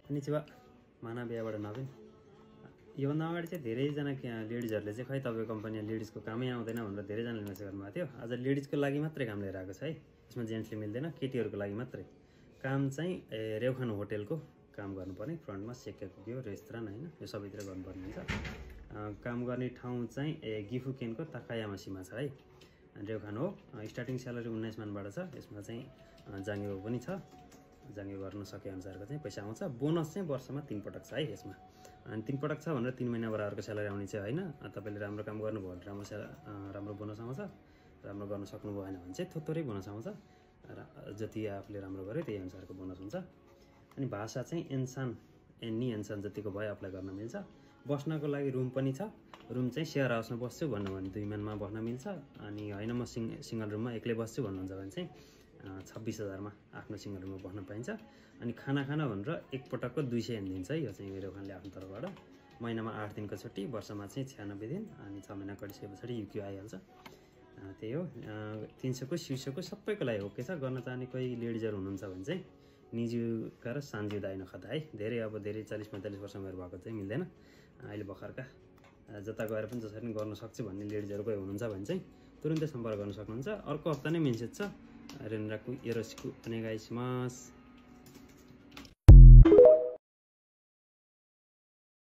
konnichiwa मानवीयबाट नवीन योभन्दा अगाडि चाहिँ धेरैजना लेडिजहरूले चाहिँ खै तपाईको कम्पनीमा लेडिजको कामै आउँदैन भनेर धेरैजनाले मेसेज गर्नुभएको थियो। आज लेडिजको लागि मात्रै काम लिएर आएको छ है। यसमा जेन्ट्सले मिल्दैन, केटीहरूको लागि मात्रै काम चाहिँ रेउखान होटलको काम गर्नुपर्ने, फ्रन्टमा सेकेको यो रेस्टुरेन्ट हैन, यो सबैतिर गर्नुपर्ने हुन्छ। काम गर्ने ठाउँ चाहिँ गिफुकेनको ताकायामासीमा छ है। रेउखान हो। स्टार्टिङ स्यालेरी 19 मानबाट छ। यसमा चाहिँ जाङ्गो पनि छ। जाङ्गो गर्न सके अनुसारको चाहिँ पैसा आउँछ। बोनस चाहिँ वर्षमा 3 पटक छ है यसमा। अनि 3 पटक छ भनेर 3 महिना बराबरको स्यालेरी आउने चाहिँ हैन। तपाईले राम्रो काम गर्नुभयो भने राम्रो बोनस आउँछ। राम्रो गर्न सक्नु भएन भने चाहिँ थोरै बोनस आउँछ। जति आफूले राम्रो गर्यो त्यही अनुसारको बोनस हुन्छ। अनि भाषा चाहिँ एन्नी इन्सान जतिको भयो अप्लाई गर्न मिल्छ। बस्नको लागि रुम पनि छ। रुम चाहिँ शेयर हाउसमा बस्छु भन्नु भने 2 मानमा बस्न मिल्छ। अनि हैन म सिंगल रुममा एक्लै बस्छु भन्नुहुन्छ भने चाहिँ 26,000 मा आफ्नो सिंगल रुममा बस्न पाइन्छ। अनि खाना भनेर एक पटकको 200 एन दिन्छ है। यो चाहिँ रेउखानले आफ्नो तर्फबाट महिनामा 8 दिनको छुट्टी, वर्षमा चाहिँ 96 दिन अनि 6 महिना कटिसकेपछि युक्यू आइहाल्छ। त्यही हो। 300 को शीर्षको सबैको लागि ओके छ। गर्न चाहने कोही लेडिजहरु हुनुहुन्छ भने चाहिँ निजुका र सान्जु दाइ नखदा है। धेरै 40-45 वर्ष उमेर भएको चाहिँ मिल्दैन। अहिले भर्खरका जता गएर पनि जसरी पनि गर्न सक्छु भन्ने लेडिजहरु कोही हुनुहुन्छ भने चाहिँ तुरुन्तै सम्पर्क गर्न सक्नुहुन्छ। अर्को हप्ता नै मेसेज छ। 連絡よろしくお願いします。